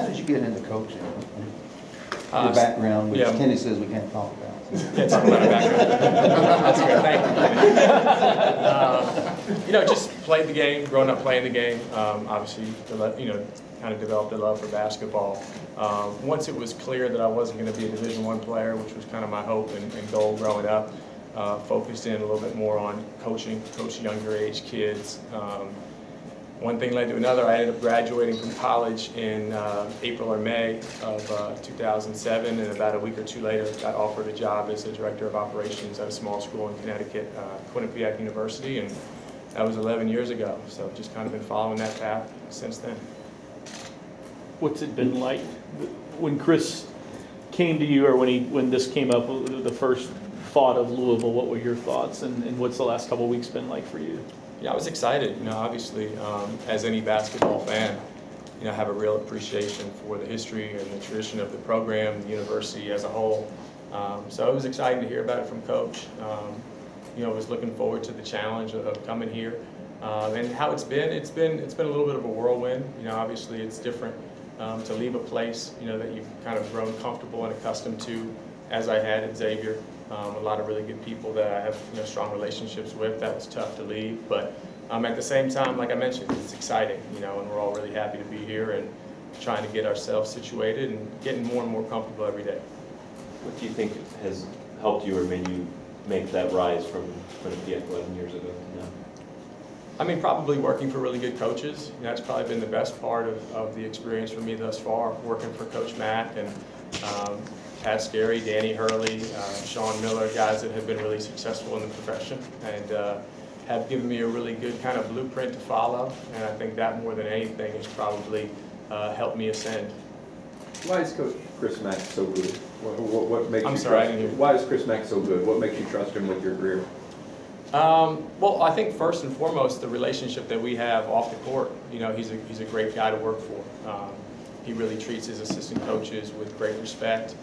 did you get into coaching? Your background, which Kenny says we can't talk about. Can't talk about our background. That's good. Thank you. Just played the game, growing up playing the game. Obviously, kind of developed a love for basketball. Once it was clear that I wasn't going to be a Division I player, which was kind of my hope and goal growing up, focused in a little bit more on coach younger age kids. One thing led to another. I ended up graduating from college in April or May of 2007, and about a week or two later got offered a job as a director of operations at a small school in Connecticut, Quinnipiac University, and that was 11 years ago. So just kind of been following that path since then. What's it been like when Chris came to you, or when this came up, the first thought of Louisville? What were your thoughts, and what's the last couple of weeks been like for you? Yeah, I was excited. Obviously, as any basketball fan, I have a real appreciation for the history and the tradition of the program, the university as a whole. So it was exciting to hear about it from Coach. I was looking forward to the challenge of coming here, and how it's been a little bit of a whirlwind. Obviously, it's different to leave a place that you've kind of grown comfortable and accustomed to, as I had at Xavier. A lot of really good people that I have strong relationships with. That was tough to leave, but at the same time, like I mentioned, it's exciting, and we're all really happy to be here and trying to get ourselves situated and getting more and more comfortable every day. What do you think has helped you or made you make that rise from Quinnipiac 11 years ago to now? I mean, probably working for really good coaches. That's probably been the best part of the experience for me thus far, working for Coach Mack and Pat Scarry, Danny Hurley, Sean Miller, guys that have been really successful in the profession and have given me a really good kind of blueprint to follow. And I think that more than anything has probably helped me ascend. Why is Coach Chris Mack so good? What makes I'm you sorry, I trust didn't hear. Why is Chris Mack so good? What makes you trust him with your career? Well, I think first and foremost, the relationship that we have off the court. He's a great guy to work for. He really treats his assistant coaches with great respect.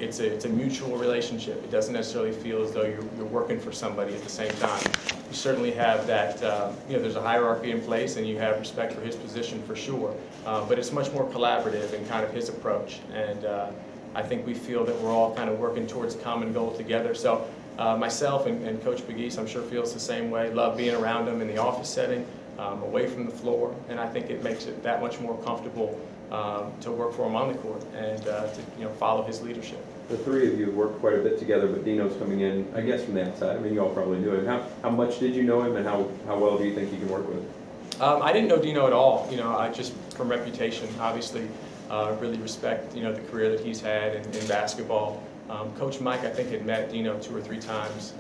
It's a mutual relationship. It doesn't necessarily feel as though you're working for somebody at the same time. You certainly have that, there's a hierarchy in place and you have respect for his position for sure, but it's much more collaborative in kind of his approach. And I think we feel that we're all kind of working towards a common goal together. So myself and Coach Pegues, I'm sure, feels the same way. Love being around him in the office setting, away from the floor, and I think it makes it that much more comfortable to work for him on the court and to follow his leadership. The three of you worked quite a bit together, but Dino's coming in, I guess, from the outside. I mean, you all probably knew him. How much did you know him, and how well do you think you can work with him? I didn't know Dino at all. I just, from reputation, obviously, really respect the career that he's had in basketball. Coach Mike, I think, had met Dino 2 or 3 times,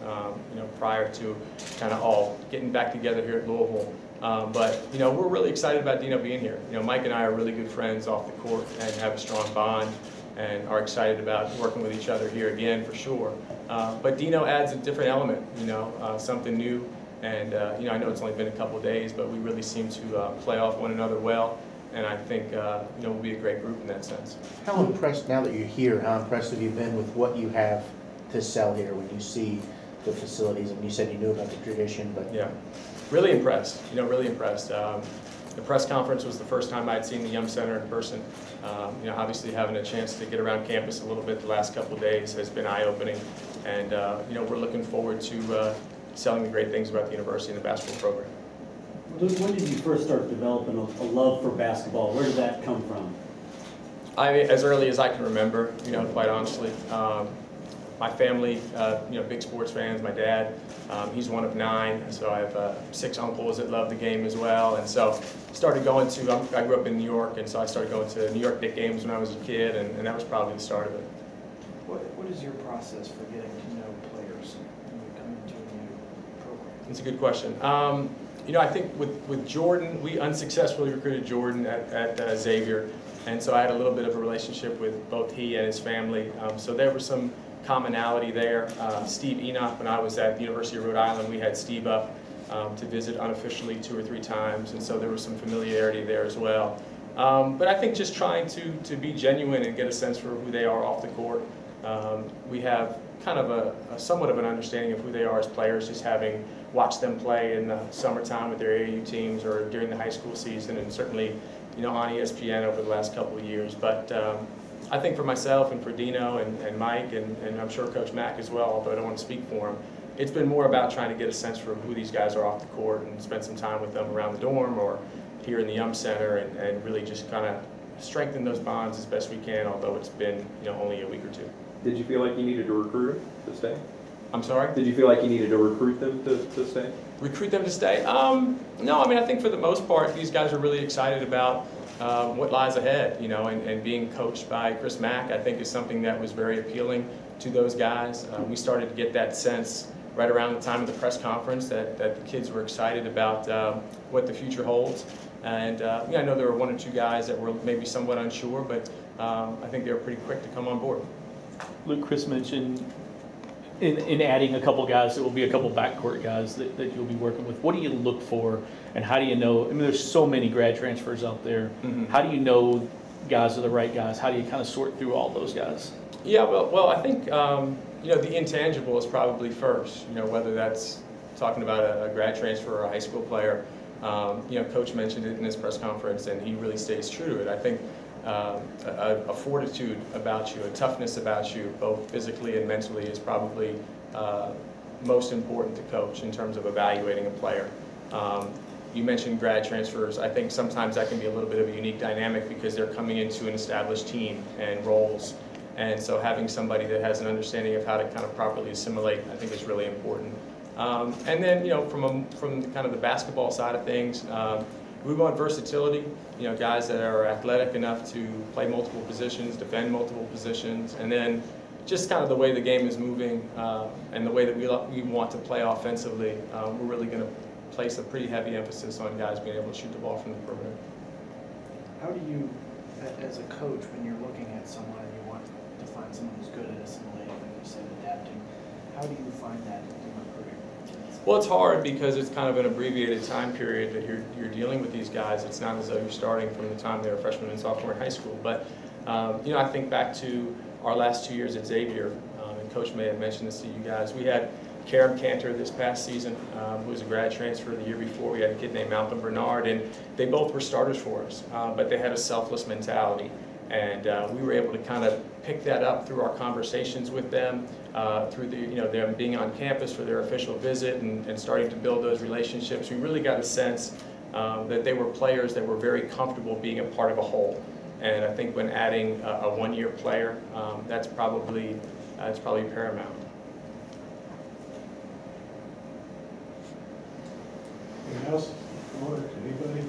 prior to kind of all getting back together here at Louisville. But we're really excited about Dino being here. Mike and I are really good friends off the court and have a strong bond, and are excited about working with each other here again for sure. But Dino adds a different element, something new. And I know it's only been a couple of days, but we really seem to play off one another well. And I think we'll be a great group in that sense. How impressed, now that you're here, how impressed have you been with what you have to sell here when you see the facilities? I mean, you said you knew about the tradition, but... Yeah, really impressed, really impressed. The press conference was the first time I'd seen the Yum Center in person. Obviously having a chance to get around campus a little bit the last couple of days has been eye-opening. And we're looking forward to selling the great things about the university and the basketball program. When did you first start developing a love for basketball? Where did that come from? As early as I can remember, quite honestly. My family, big sports fans. My dad, he's one of 9, so I have 6 uncles that love the game as well. And so started going to, I grew up in New York, and so I started going to New York Knicks games when I was a kid, and that was probably the start of it. What is your process for getting to know players when you come into a new program? That's a good question. I think with Jordan, we unsuccessfully recruited Jordan at Xavier, and so I had a little bit of a relationship with both he and his family. So there was some commonality there. Steve Enoch, when I was at the University of Rhode Island, we had Steve up to visit unofficially 2 or 3 times, and so there was some familiarity there as well. But I think just trying to be genuine and get a sense for who they are off the court. We have kind of a somewhat of an understanding of who they are as players, just having watched them play in the summertime with their AAU teams or during the high school season, and certainly on ESPN over the last couple of years. But I think for myself and for Dino and Mike and I'm sure Coach Mack as well, although I don't want to speak for him, it's been more about trying to get a sense for who these guys are off the court and spend some time with them around the dorm or here in the Center and really just kind of strengthen those bonds as best we can, although it's been only a week or two. Did you feel like you needed to recruit them to stay? I'm sorry? Did you feel like you needed to recruit them to stay? Recruit them to stay? No, I mean, I think for the most part, these guys are really excited about what lies ahead, and being coached by Chris Mack, I think is something that was very appealing to those guys. We started to get that sense right around the time of the press conference that the kids were excited about what the future holds. And I know there were one or two guys that were maybe somewhat unsure, but I think they were pretty quick to come on board. Luke, Chris mentioned in adding a couple guys, there will be a couple backcourt guys that you'll be working with. What do you look for, and how do you know? I mean, there's so many grad transfers out there. Mm-hmm. How do you know guys are the right guys? How do you kind of sort through all those guys? Yeah, well, I think the intangible is probably first. Whether that's talking about a grad transfer or a high school player. Coach mentioned it in his press conference, and he really stays true to it. I think a fortitude about you, a toughness about you, both physically and mentally, is probably most important to coach in terms of evaluating a player. You mentioned grad transfers. I think sometimes that can be a little bit of a unique dynamic because they're coming into an established team and roles. And so having somebody that has an understanding of how to kind of properly assimilate, I think, is really important. And then, from kind of the basketball side of things, we want versatility. Guys that are athletic enough to play multiple positions, defend multiple positions, and then just kind of the way the game is moving and the way that we want to play offensively. We're really going to place a pretty heavy emphasis on guys being able to shoot the ball from the perimeter. How do you, as a coach, when you're looking at someone and you want to find someone who's good at assimilating, like you said, adapting, how do you find that in recruiting? Well, it's hard because it's kind of an abbreviated time period that you're dealing with these guys. It's not as though you're starting from the time they were freshmen and sophomore in high school. But I think back to our last 2 years at Xavier, and Coach may have mentioned this to you guys. We had Karam Cantor this past season, who was a grad transfer the year before. We had a kid named Malcolm Bernard, and they both were starters for us, but they had a selfless mentality. And we were able to kind of pick that up through our conversations with them, through them being on campus for their official visit and starting to build those relationships. We really got a sense that they were players that were very comfortable being a part of a whole. And I think when adding a one-year player, that's probably paramount. Anything else? Anybody?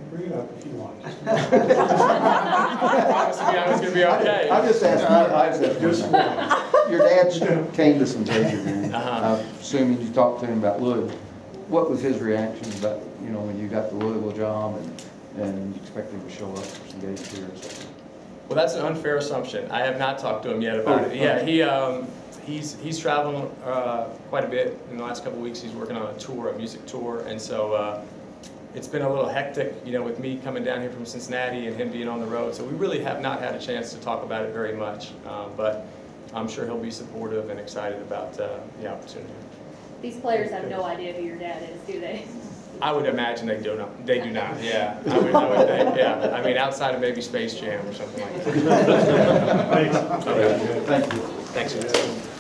Bring it up if you want. It's going to be okay. I'm just asking. Your dad came to some Xavier games. Assuming you talked to him about Louisville. What was his reaction about when you got the Louisville job and you expected him to show up for some games here or something? Well, that's an unfair assumption. I have not talked to him yet about it. Yeah, he's traveling quite a bit in the last couple of weeks. He's working on a music tour, and so it's been a little hectic, with me coming down here from Cincinnati and him being on the road. So we really have not had a chance to talk about it very much, but I'm sure he'll be supportive and excited about the opportunity. These players have no idea who your dad is, do they? I would imagine they do not. They do not. Yeah, I would think. Yeah, I mean, outside of maybe Space Jam or something like that. Thanks. Okay. Thank you. Thanks.